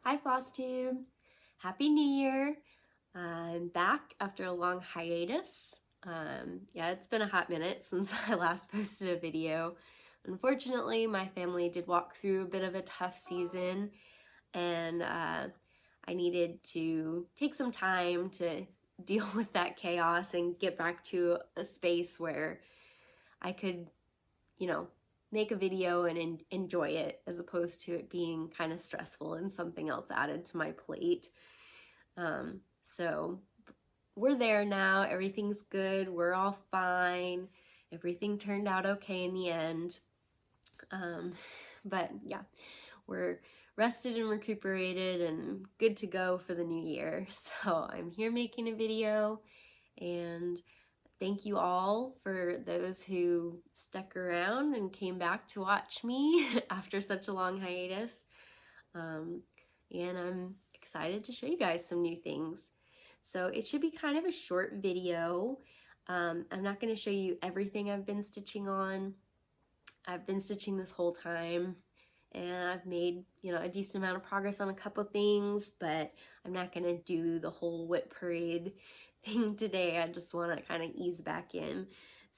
Hi Flosstube! Happy New Year! I'm back after a long hiatus. Yeah, it's been a hot minute since I last posted a video. Unfortunately, my family did walk through a bit of a tough season, and I needed to take some time to deal with that chaos and get back to a space where I could, make a video and enjoy it, as opposed to it being kind of stressful and something else added to my plate. So we're there now. Everything's good. We're all fine. Everything turned out okay in the end. But yeah, we're rested and recuperated and good to go for the new year. So I'm here making a video, and thank you all for those who stuck around and came back to watch me after such a long hiatus. And I'm excited to show you guys some new things. So it should be kind of a short video. I'm not going to show you everything I've been stitching on. I've been stitching this whole time, and I've made, a decent amount of progress on a couple things, but I'm not going to do the whole whip parade thing today. I just want to kind of ease back in.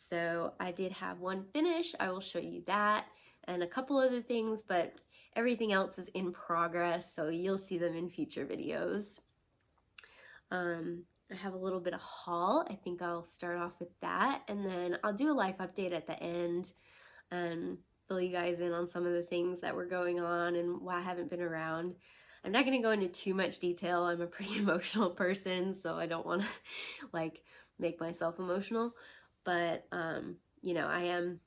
So I did have one finish. I will show you that and a couple other things, but everything else is in progress, so you'll see them in future videos. I have a little bit of haul. I think I'll start off with that, and then I'll do a life update at the end and fill you guys in on some of the things that were going on and why I haven't been around. I'm not going to go into too much detail. I'm a pretty emotional person, so I don't want to make myself emotional, but I am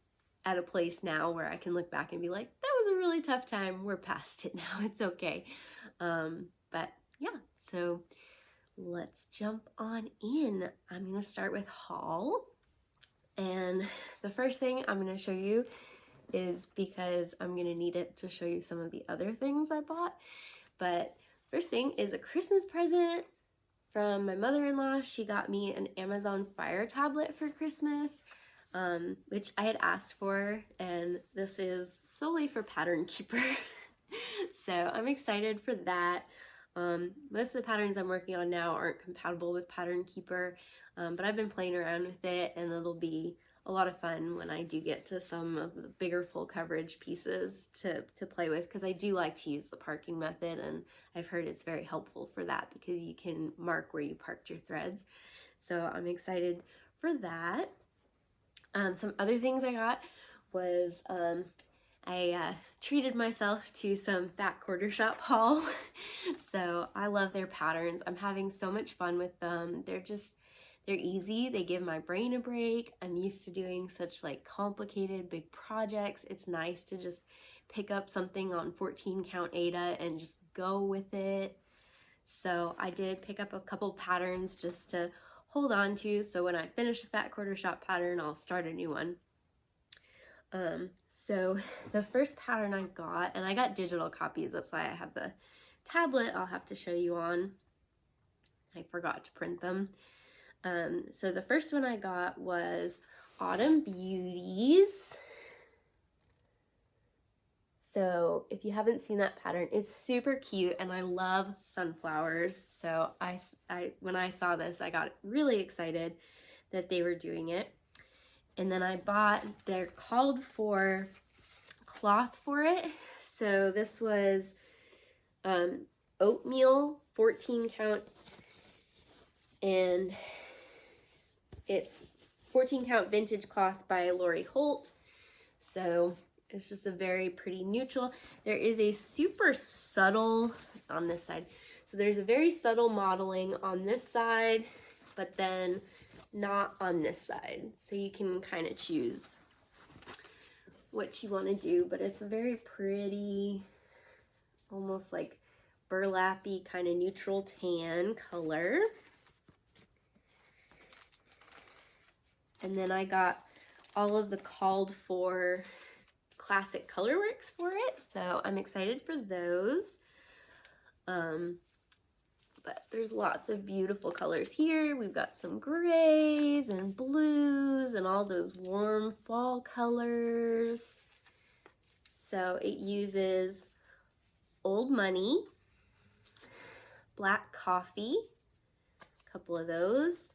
at a place now where I can look back and be like, that was a really tough time. We're past it now. It's okay. But yeah, so let's jump on in. I'm going to start with haul. And the first thing I'm going to show you is because I'm going to need it to show you some of the other things I bought. But first thing is a Christmas present from my mother-in-law. She got me an Amazon Fire tablet for Christmas, which I had asked for, and this is solely for Pattern Keeper. So I'm excited for that. Most of the patterns I'm working on now aren't compatible with Pattern Keeper, but I've been playing around with it, and it'll be a lot of fun when I do get to some of the bigger full coverage pieces to play with, because I do like to use the parking method, and I've heard it's very helpful for that because you can mark where you parked your threads. So I'm excited for that. Some other things I got was I treated myself to some Fat Quarter Shop haul. So I love their patterns. I'm having so much fun with them. They're easy. They give my brain a break. I'm used to doing such complicated big projects. It's nice to just pick up something on 14 count Aida and just go with it. So I did pick up a couple patterns just to hold on to, so when I finish a Fat Quarter Shop pattern, I'll start a new one. So the first pattern I got, and I got digital copies, that's why I have the tablet I'll have to show you on. I forgot to print them. So the first one I got was Autumn Beauties. So if you haven't seen that pattern, it's super cute, and I love sunflowers. So when I saw this, I got really excited that they were doing it. And then I bought their called for cloth for it. So this was oatmeal 14 count, and it's 14 count vintage cloth by Lori Holt. So it's just a very pretty neutral. There is a super subtle on this side. So there's a very subtle modeling on this side, but then not on this side. So you can kind of choose what you want to do, but it's a very pretty, almost like burlappy kind of neutral tan color. And then I got all of the called for classic colorworks for it, so I'm excited for those. But there's lots of beautiful colors here. We've got some grays and blues and all those warm fall colors. So it uses Old Money, black coffee, a couple of those.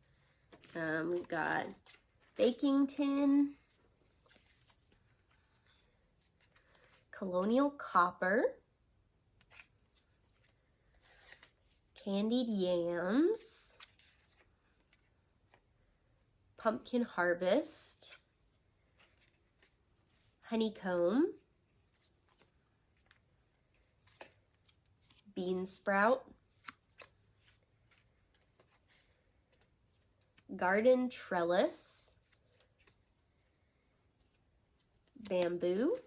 We've got baking tin, colonial copper, candied yams, pumpkin harvest, honeycomb, bean sprout, garden trellis, bamboo,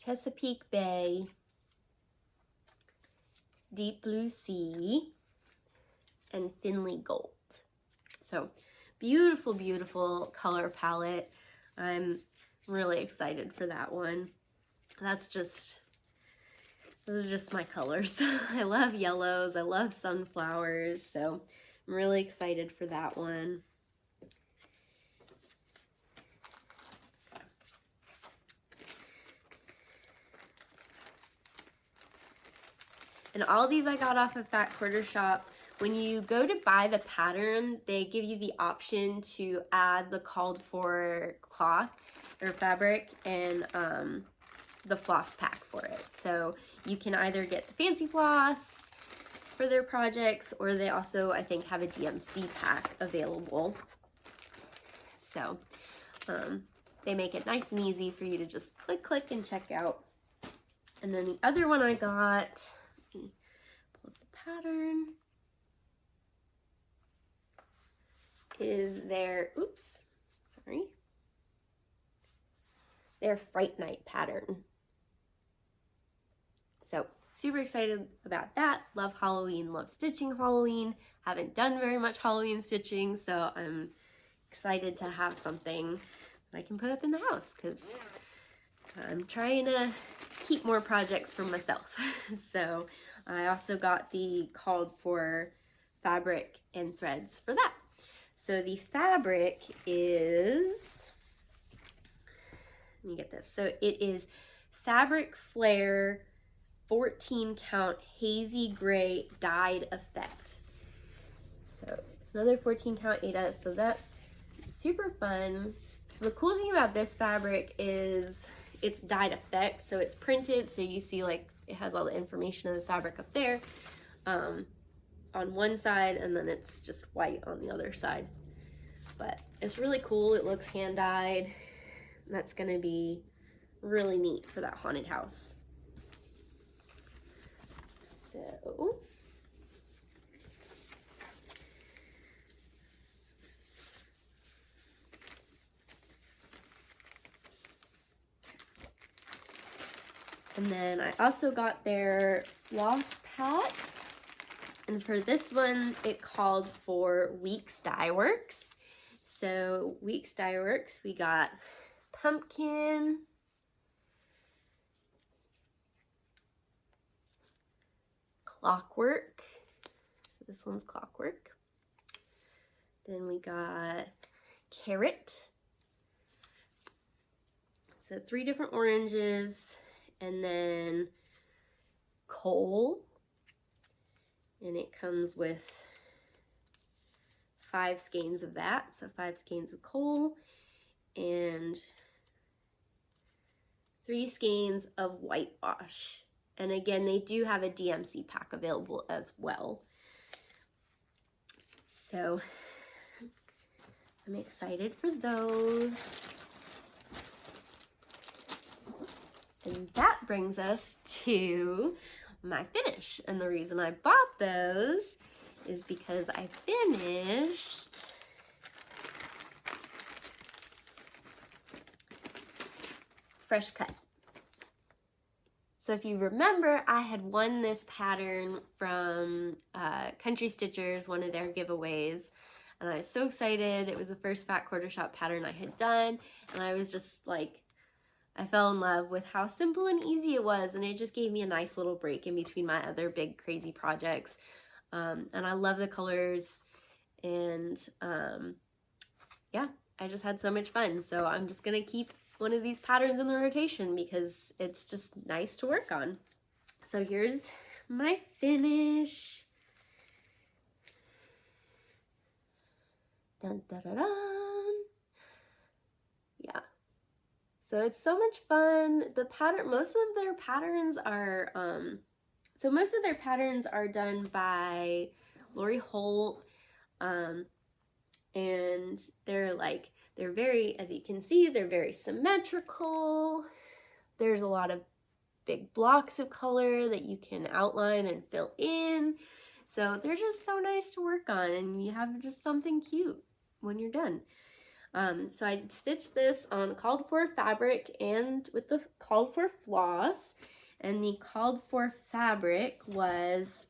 Chesapeake Bay, deep blue sea, and Finley gold. So beautiful, beautiful color palette. I'm really excited for that one. Those are just my colors. I love yellows, I love sunflowers, so I'm really excited for that one. And all these I got off of Fat Quarter Shop. When you go to buy the pattern, they give you the option to add the called for cloth or fabric and the floss pack for it. So you can either get the fancy floss for their projects, or they also, I think, have a DMC pack available. So they make it nice and easy for you to just click and check out. And then the other one I got, let me pull up the pattern, is their Fright Night pattern. So super excited about that. Love Halloween, love stitching Halloween. Haven't done very much Halloween stitching, so I'm excited to have something that I can put up in the house because I'm trying to keep more projects for myself. So I also got the called for fabric and threads for that. So the fabric is, let me get this. So it is Fabric Flare 14 count hazy gray dyed effect. So it's another 14 count Aida, so that's super fun. So the cool thing about this fabric is it's dyed effect, so it's printed, so you see like it has all the information of the fabric up there on one side, and then it's just white on the other side. But it's really cool. It looks hand dyed. That's gonna be really neat for that haunted house. So and then I also got their floss pack, and for this one it called for Weeks Dye Works. So Weeks Dye Works, we got pumpkin, clockwork, so this one's clockwork. Then we got carrot, so 3 different oranges, and then coal, and it comes with 5 skeins of that, so 5 skeins of coal and 3 skeins of whitewash. And again, they do have a DMC pack available as well. So I'm excited for those. And that brings us to my finish. And the reason I bought those is because I finished Fresh Cut. So if you remember, I had won this pattern from Country Stitchers, one of their giveaways, and I was so excited. It was the first Fat Quarter Shop pattern I had done, and I was just like, I fell in love with how simple and easy it was, and it just gave me a nice little break in between my other big crazy projects. And I love the colors, and yeah, I just had so much fun. So I'm just gonna keep one of these patterns in the rotation because it's just nice to work on. So here's my finish. Dun, dun, dun, dun. Yeah. So it's so much fun. The pattern, most of their patterns are, done by Lori Holt, and they're very, as you can see, they're very symmetrical. There's a lot of big blocks of color that you can outline and fill in. So they're just so nice to work on, and you have just something cute when you're done. So I stitched this on called for fabric and with the called for floss, and the called for fabric was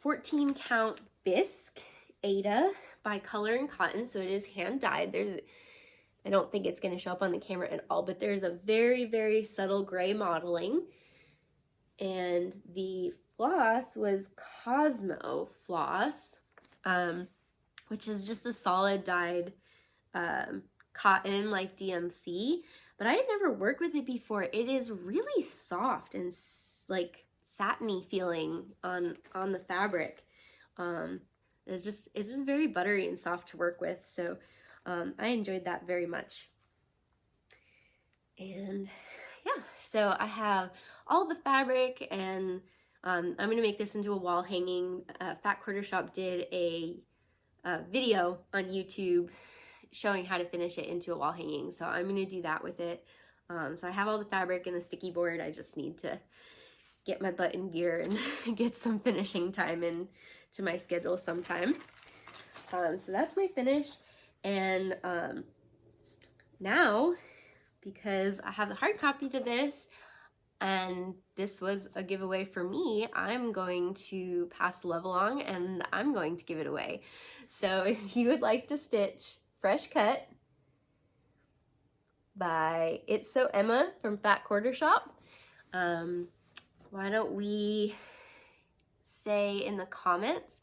14 count bisque Aida by Color and Cotton, so it is hand dyed. I don't think it's going to show up on the camera at all, but there's a very, very subtle gray modeling, and the floss was Cosmo floss, which is just a solid dyed cotton like DMC, but I had never worked with it before. It is really soft and like satiny feeling on the fabric. It's just very buttery and soft to work with, so I enjoyed that very much. And yeah, so I have all the fabric, and I'm gonna make this into a wall hanging. Fat Quarter Shop did a video on YouTube showing how to finish it into a wall hanging, so I'm gonna do that with it. So I have all the fabric and the sticky board. I just need to get my butt in gear and get some finishing time into my schedule sometime. So that's my finish, and now, because I have the hard copy to this, and this was a giveaway for me, I'm going to pass the love along, and I'm going to give it away. So if you would like to stitch Fresh Cut by It's So Emma from Fat Quarter Shop, why don't we say in the comments,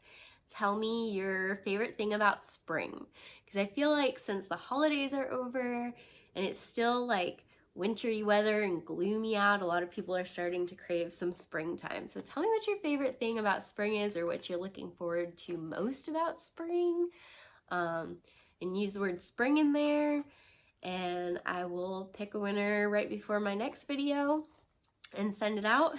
tell me your favorite thing about spring, because I feel like since the holidays are over and it's still like wintry weather and gloomy out, a lot of people are starting to crave some springtime. So tell me what your favorite thing about spring is, or what you're looking forward to most about spring, and use the word spring in there, and I will pick a winner right before my next video and send it out.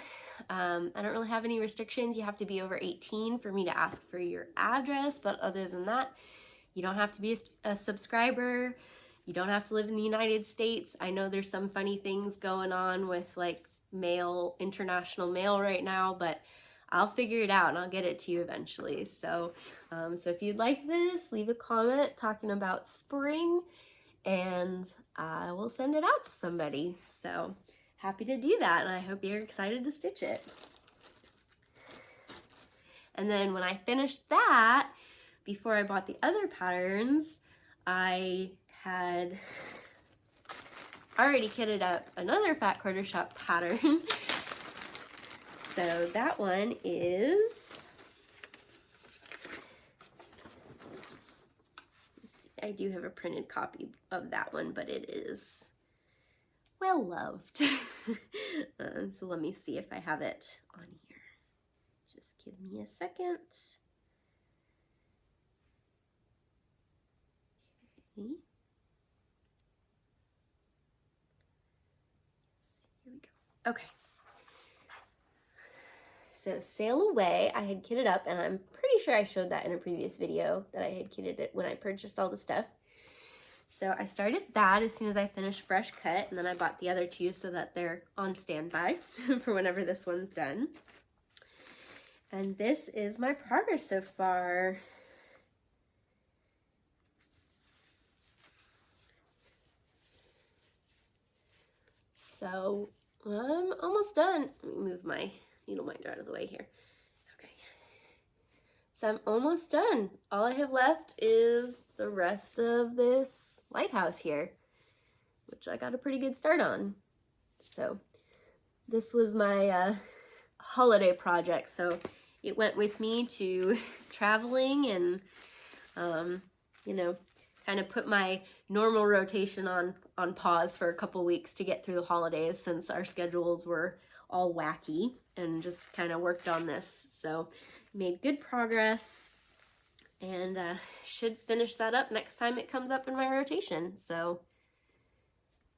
I don't really have any restrictions. You have to be over 18 for me to ask for your address, but other than that, you don't have to be a subscriber. You don't have to live in the United States. I know there's some funny things going on with like mail, international mail right now, but I'll figure it out and I'll get it to you eventually. So, so if you'd like this, leave a comment talking about spring, and I will send it out to somebody. So happy to do that, and I hope you're excited to stitch it. And then when I finished that, before I bought the other patterns, I had already kitted up another Fat Quarter Shop pattern. So that one is, I do have a printed copy of that one, but it is well loved. So let me see if I have it on here. Just give me a second. Okay. Here we go. Okay. So Sail Away, I had kitted up, and I'm pretty sure I showed that in a previous video that I had kitted it when I purchased all the stuff. So I started that as soon as I finished Fresh Cut, and then I bought the other two so that they're on standby for whenever this one's done. And this is my progress so far. So I'm almost done. Let me move my needle minder out of the way here. Okay. So I'm almost done. All I have left is the rest of this lighthouse here, which I got a pretty good start on. So this was my holiday project. So it went with me to traveling, and, you know, kind of put my normal rotation on on pause for a couple weeks to get through the holidays since our schedules were all wacky, and just kind of worked on this. So made good progress, and should finish that up next time it comes up in my rotation. So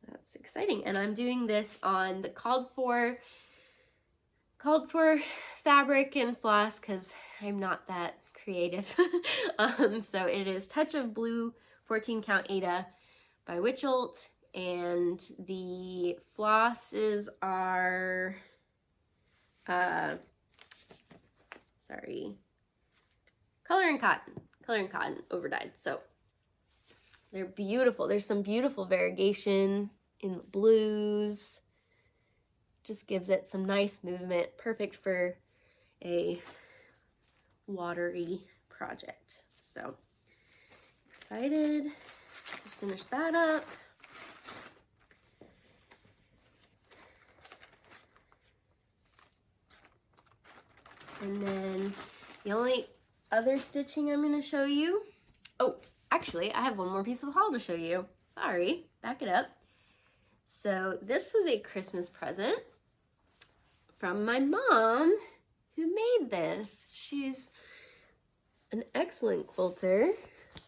that's exciting. And I'm doing this on the called for fabric and floss because I'm not that creative. So it is Touch of Blue 14 Count Ada by Witchelt, and the flosses are Color and Cotton overdyed. So they're beautiful. There's some beautiful variegation in the blues. Just gives it some nice movement, perfect for a watery project. So excited to finish that up. And then the only other stitching I'm going to show you, oh, actually I have one more piece of haul to show you. Sorry, back it up. So this was a Christmas present from my mom, who made this. She's an excellent quilter.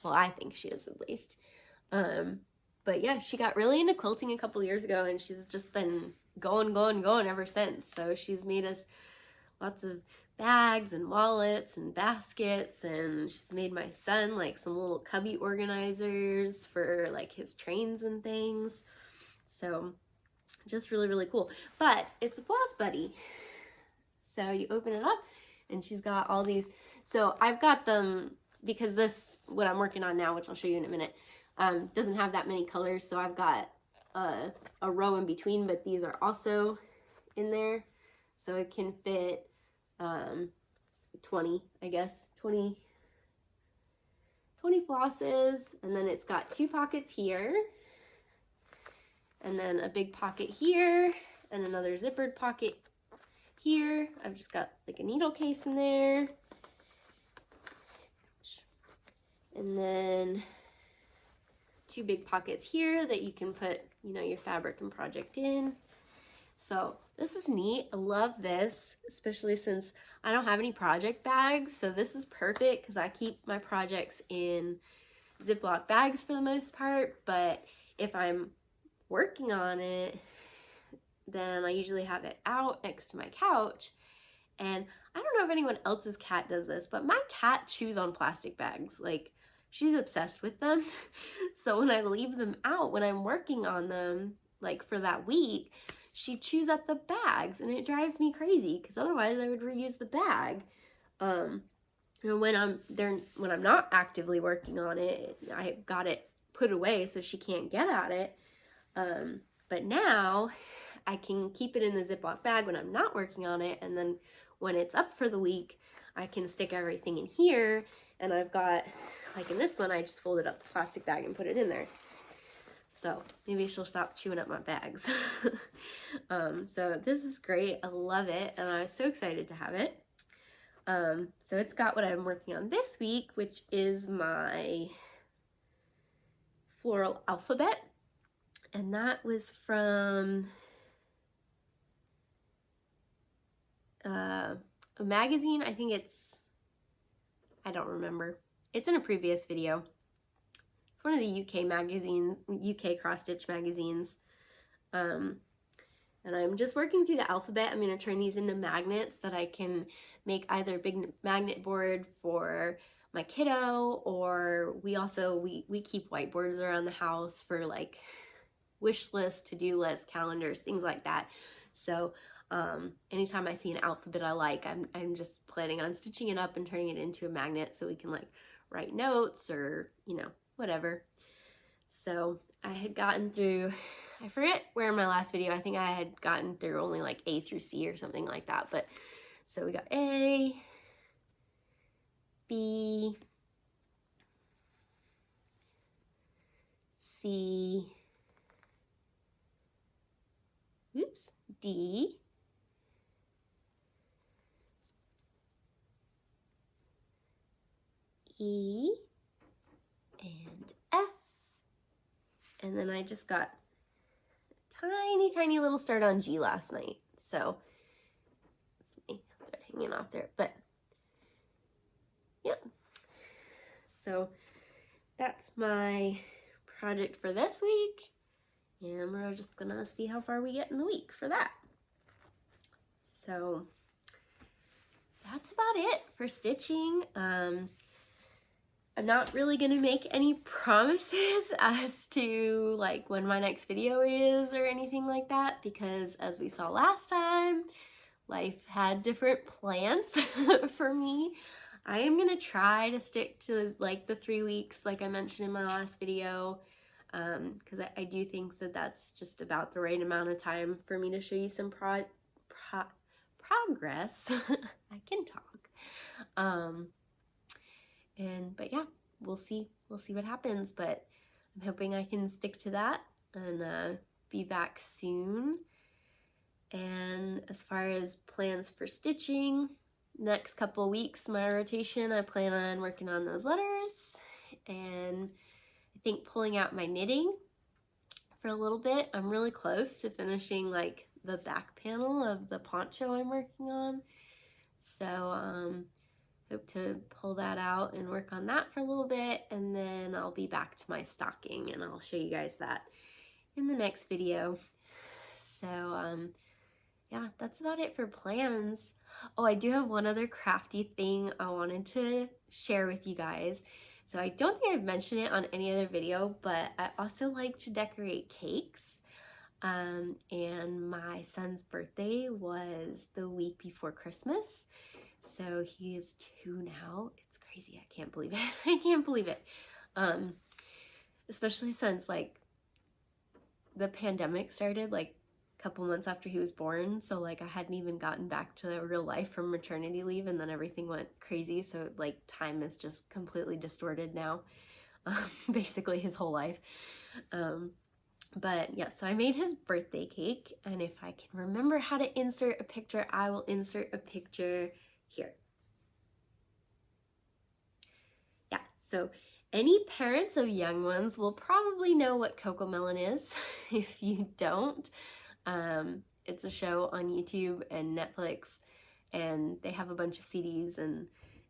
Well, I think she is, at least. But yeah, she got really into quilting a couple years ago, and she's just been going ever since. So she's made us lots of bags and wallets and baskets, and she's made my son like some little cubby organizers for like his trains and things. So just really, really cool. But it's a Floss Buddy. So you open it up and she's got all these. So I've got them because this, what I'm working on now, which I'll show you in a minute, doesn't have that many colors. So I've got a row in between, but these are also in there. So it can fit 20, I guess, 20 flosses. And then it's got 2 pockets here, and then a big pocket here, and another zippered pocket here. I've just got like a needle case in there. And then 2 big pockets here that you can put, you know, your fabric and project in. So this is neat. I love this, especially since I don't have any project bags. So this is perfect because I keep my projects in Ziploc bags for the most part. But if I'm working on it, then I usually have it out next to my couch. And I don't know if anyone else's cat does this, but my cat chews on plastic bags. Like, she's obsessed with them. So when I leave them out, when I'm working on them, like for that week, she chews up the bags, and it drives me crazy because otherwise I would reuse the bag. And when I'm not actively working on it, I got it put away so she can't get at it. But now I can keep it in the Ziploc bag when I'm not working on it, and then when it's up for the week, I can stick everything in here. And I've got, like in this one, I just folded up the plastic bag and put it in there. So maybe she'll stop chewing up my bags. So this is great. I love it, and I was so excited to have it. So it's got what I'm working on this week, which is my floral alphabet. And that was from a magazine. I think I don't remember. It's in a previous video. It's one of the UK magazines, UK cross-stitch magazines. And I'm just working through the alphabet. I'm going to turn these into magnets that I can make either a big magnet board for my kiddo, or we keep whiteboards around the house for like wish lists, to-do lists, calendars, things like that. So anytime I see an alphabet I like, I'm just planning on stitching it up and turning it into a magnet so we can like write notes or, you know, whatever. So I had gotten through, I forget where in my last video, I think I had gotten through only like A through C or something like that. But so we got A, B, C, oops, D, E, and F, And then I just got a tiny little start on G last night. So let me start hanging off there. But yeah. So that's my project for this week. And we're just gonna see how far we get in the week for that. So that's about it for stitching. I'm not really gonna make any promises as to like when my next video is or anything like that, because as we saw last time, life had different plans for me. I am gonna try to stick to like the 3 weeks like I mentioned in my last video, because I do think that that's just about the right amount of time for me to show you some progress. I can talk. But yeah, we'll see what happens, but I'm hoping I can stick to that and be back soon. And as far as plans for stitching, next couple weeks, my rotation, I plan on working on those letters, and I think pulling out my knitting for a little bit. I'm really close to finishing like the back panel of the poncho I'm working on. So hope to pull that out and work on that for a little bit, and then I'll be back to my stocking and I'll show you guys that in the next video. So yeah, that's about it for plans. Oh, I do have one other crafty thing I wanted to share with you guys. So I don't think I've mentioned it on any other video, but I also like to decorate cakes. And my son's birthday was the week before Christmas. So he is 2 now. It's crazy. I can't believe it. I can't believe it. Especially since like the pandemic started like a couple months after he was born. So like I hadn't even gotten back to real life from maternity leave, and then everything went crazy. So like time is just completely distorted now. Basically his whole life. But yeah, so I made his birthday cake, and if I can remember how to insert a picture, I will insert a picture here. Yeah, so any parents of young ones will probably know what CoComelon is. If you don't, it's a show on YouTube and Netflix, and they have a bunch of CDs, and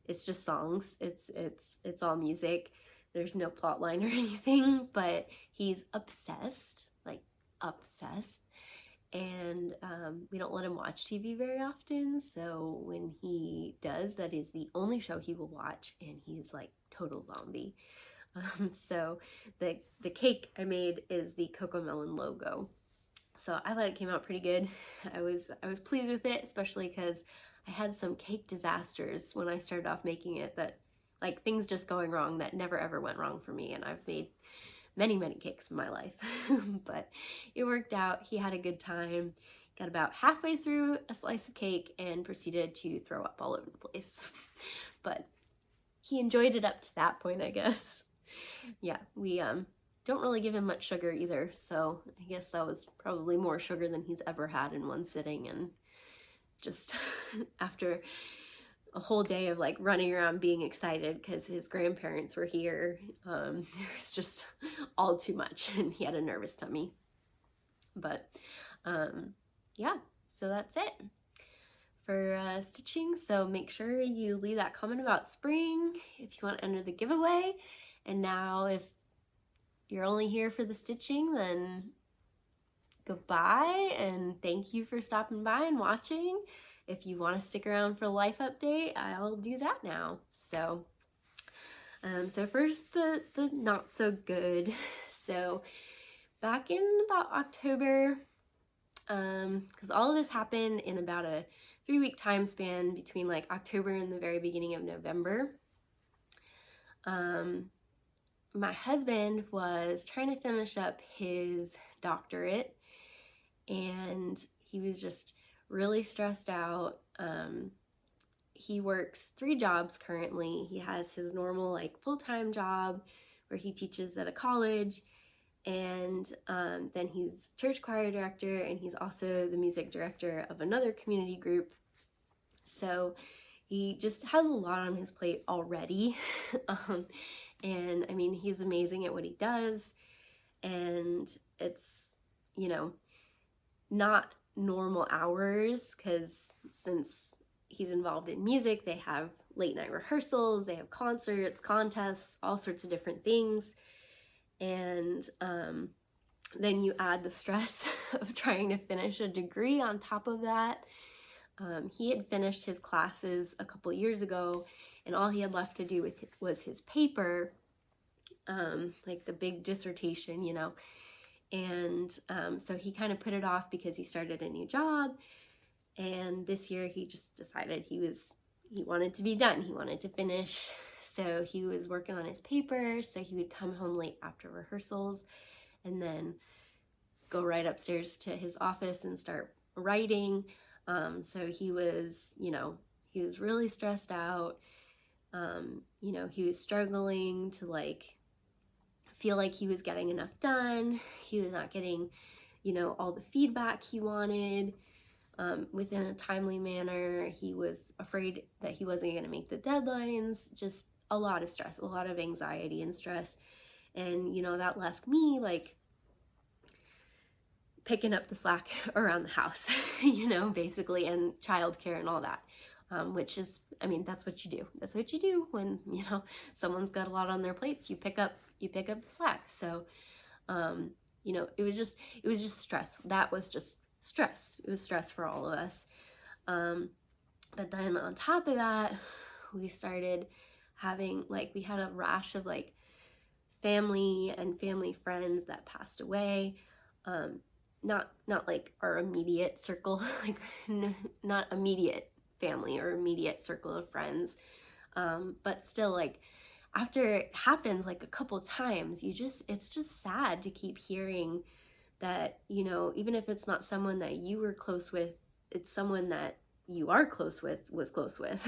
it's just songs. It's all music. There's no plot line or anything, but he's obsessed, like obsessed. And we don't let him watch TV very often, so when he does, that is the only show he will watch, and he's like total zombie. So the cake I made is the CoComelon logo. So I thought it came out pretty good. I was pleased with it, especially because I had some cake disasters when I started off making it, that like things just going wrong that never ever went wrong for me, and I've made many cakes in my life. But it worked out. He had a good time, got about halfway through a slice of cake and proceeded to throw up all over the place. But he enjoyed it up to that point, I guess. Yeah, we don't really give him much sugar either, so I guess that was probably more sugar than he's ever had in one sitting. And just after a whole day of like running around being excited because his grandparents were here, it was just all too much, and he had a nervous tummy. But yeah, so that's it for stitching. So make sure you leave that comment about spring if you want to enter the giveaway. And now if you're only here for the stitching, then goodbye and thank you for stopping by and watching. If you want to stick around for a life update, I'll do that now. So so first the not so good. So back in about October, because all of this happened in about a 3-week time span between like October and the very beginning of November. My husband was trying to finish up his doctorate, and he was just really stressed out. He works 3 jobs currently. He has his normal like full-time job where he teaches at a college, and then he's church choir director, and he's also the music director of another community group. So he just has a lot on his plate already. And I mean, he's amazing at what he does, and it's, you know, not normal hours, because since he's involved in music, they have late night rehearsals, they have concerts, contests, all sorts of different things. And then you add the stress of trying to finish a degree on top of that. He had finished his classes a couple years ago, and all he had left to do was his paper, like the big dissertation, you know. And so he kind of put it off because he started a new job. And this year he just decided he wanted to be done. He wanted to finish. So he was working on his paper. So he would come home late after rehearsals and then go right upstairs to his office and start writing. So he was, you know, he was really stressed out. You know, he was struggling to like feel like he was getting enough done. He was not getting, you know, all the feedback he wanted within a timely manner. He was afraid that he wasn't going to make the deadlines. Just a lot of stress, a lot of anxiety and stress. And, you know, that left me like picking up the slack around the house, you know, basically, and childcare and all that, which is, I mean, that's what you do. That's what you do when, you know, someone's got a lot on their plates. You pick up the slack. So, you know, it was just stress. That was just stress. It was stress for all of us. But then on top of that, we started having, like, we had a rash of like family and family friends that passed away. Not like our immediate circle, like not immediate family or immediate circle of friends. But still, like, after it happens like a couple times, it's just sad to keep hearing that, you know, even if it's not someone that you were close with, it's someone that you are close with, was close with,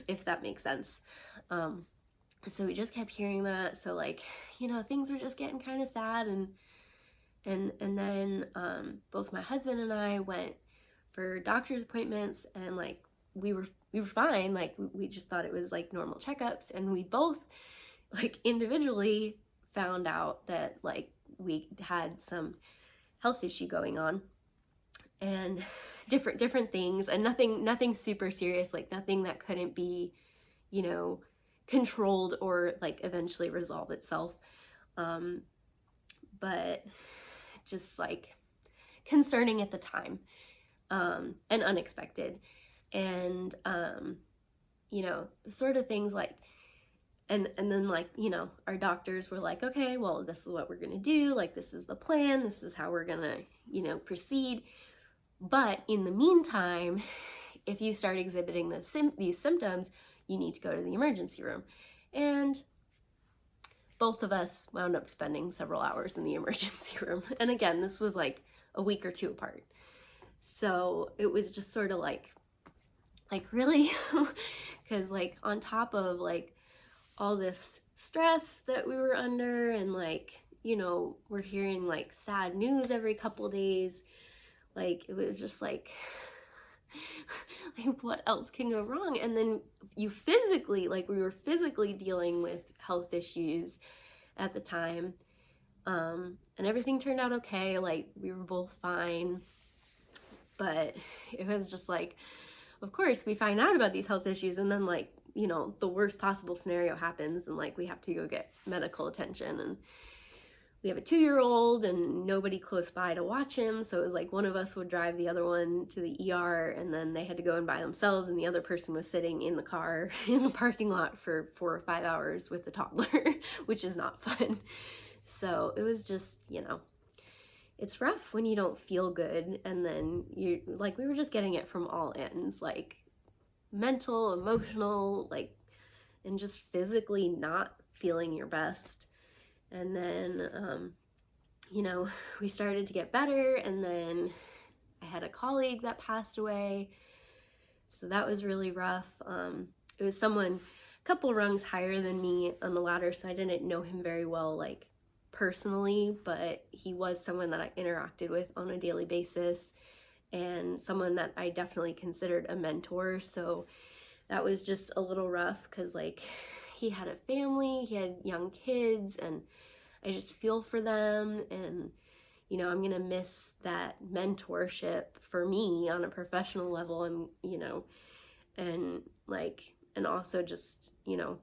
if that makes sense. So we just kept hearing that. So, like, you know, things were just getting kind of sad. And then both my husband and I went for doctor's appointments, and like we were fine. Like we just thought it was like normal checkups, and we both like individually found out that like we had some health issue going on, and different things, and nothing super serious, like nothing that couldn't be, you know, controlled or like eventually resolve itself. But just like concerning at the time, and unexpected. And you know, sort of things like, and then like, you know, our doctors were like, okay, well, this is what we're gonna do, like this is the plan, this is how we're gonna, you know, proceed. But in the meantime, if you start exhibiting these symptoms, you need to go to the emergency room. And both of us wound up spending several hours in the emergency room. And again, this was like a week or two apart. So it was just sort of like really, because like on top of like all this stress that we were under, and like, you know, we're hearing like sad news every couple days, like it was just like what else can go wrong? And then you physically, like we were physically dealing with health issues at the time, and everything turned out okay, like we were both fine. But it was just like, of course we find out about these health issues, and then like, you know, the worst possible scenario happens, and like we have to go get medical attention, and we have a 2-year-old and nobody close by to watch him. So it was like one of us would drive the other one to the ER, and then they had to go in by themselves, and the other person was sitting in the car in the parking lot for 4 or 5 hours with the toddler, which is not fun. So it was just, you know, it's rough when you don't feel good, and then you, like, we were just getting it from all ends, like mental, emotional, like, and just physically not feeling your best. And then, you know, we started to get better, and then I had a colleague that passed away. So that was really rough. It was someone a couple rungs higher than me on the ladder, so I didn't know him very well, like personally, but he was someone that I interacted with on a daily basis, and someone that I definitely considered a mentor. So that was just a little rough, because like he had a family, he had young kids, and I just feel for them, and you know, I'm gonna miss that mentorship for me on a professional level, and you know, and like, and also just, you know,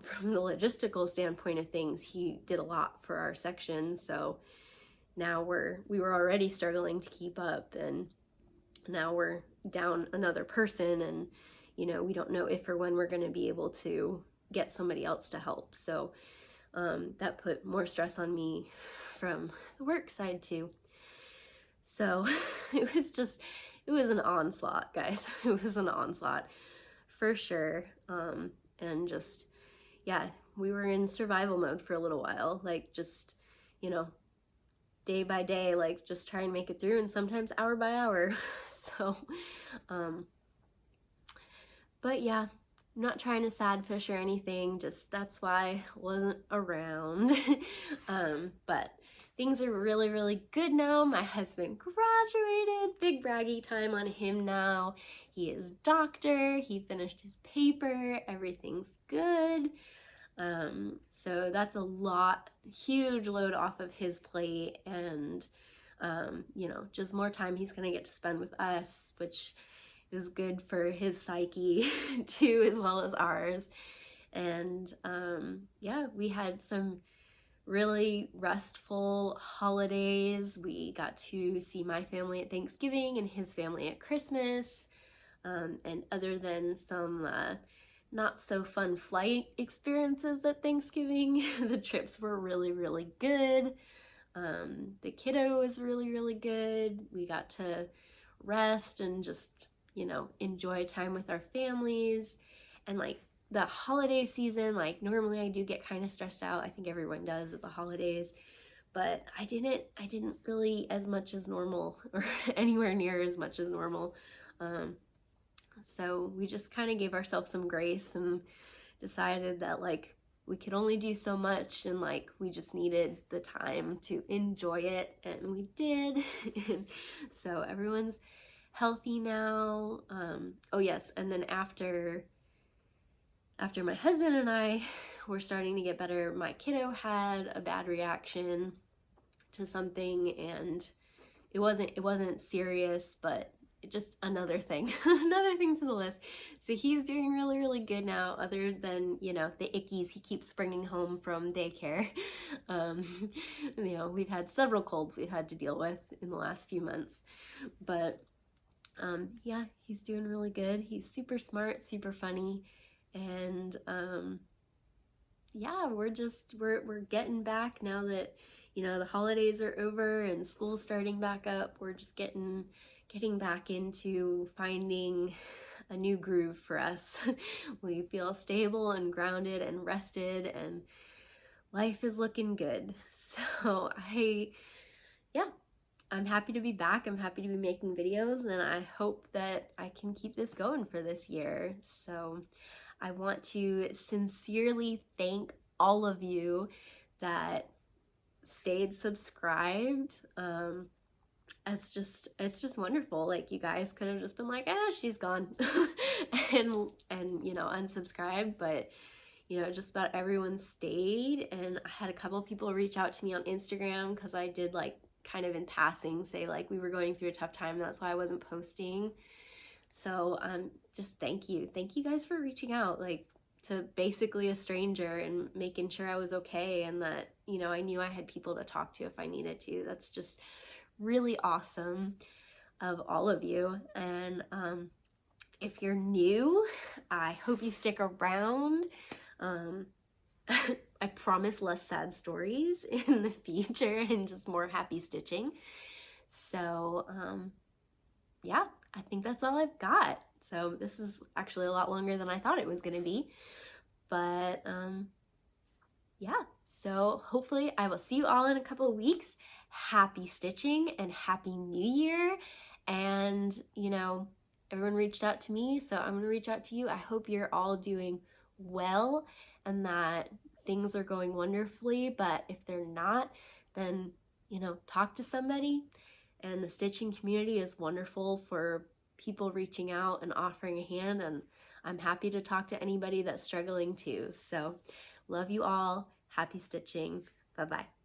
from the logistical standpoint of things, he did a lot for our section. So now we were already struggling to keep up, and now we're down another person, and you know, we don't know if or when we're going to be able to get somebody else to help. So that put more stress on me from the work side too. So it was an onslaught, guys. It was an onslaught for sure. And just, yeah, we were in survival mode for a little while, like just, you know, day by day, like just try and make it through, and sometimes hour by hour. So, but yeah, I'm not trying to sad fish or anything, just that's why I wasn't around. But things are really, really good now. My husband graduated, big braggy time on him now. He is doctor, he finished his paper, everything's good. So that's a huge load off of his plate, and you know, just more time he's gonna get to spend with us, which is good for his psyche too, as well as ours. And yeah, we had some really restful holidays. We got to see my family at Thanksgiving and his family at Christmas. And other than some not so fun flight experiences at Thanksgiving, the trips were really, really good. The kiddo was really, really good. We got to rest and just, you know, enjoy time with our families. And like the holiday season, like normally I do get kind of stressed out. I think everyone does at the holidays, but I didn't really as much as normal, or anywhere near as much as normal. So we just kind of gave ourselves some grace and decided that like we could only do so much, and like we just needed the time to enjoy it, and we did. So everyone's healthy now. Oh yes, and then after my husband and I were starting to get better, my kiddo had a bad reaction to something, and it wasn't serious, but just another thing another thing to the list. So he's doing really, really good now, other than, you know, the ickies he keeps bringing home from daycare. You know, we've had several colds we've had to deal with in the last few months, but yeah, he's doing really good. He's super smart, super funny, and yeah, we're getting back now that, you know, the holidays are over and school's starting back up. We're just getting back into finding a new groove for us. We feel stable and grounded and rested, and life is looking good. So I'm happy to be back. I'm happy to be making videos, and I hope that I can keep this going for this year. So I want to sincerely thank all of you that stayed subscribed. It's just wonderful. Like, you guys could have just been like, she's gone, and you know, unsubscribed, but you know, just about everyone stayed. And I had a couple people reach out to me on Instagram, because I did like kind of in passing say like we were going through a tough time, that's why I wasn't posting. So just thank you guys for reaching out, like, to basically a stranger, and making sure I was okay, and that, you know, I knew I had people to talk to if I needed to. That's just really awesome of all of you. And if you're new, I hope you stick around. I promise less sad stories in the future, and just more happy stitching. So yeah, I think that's all I've got. So this is actually a lot longer than I thought it was going to be, but yeah, so hopefully I will see you all in a couple of weeks. Happy stitching and happy new year. And you know, everyone reached out to me, so I'm going to reach out to you. I hope you're all doing well, and that things are going wonderfully. But if they're not, then, you know, talk to somebody. And the stitching community is wonderful for people reaching out and offering a hand, and I'm happy to talk to anybody that's struggling too. So love you all. Happy stitching. Bye-bye.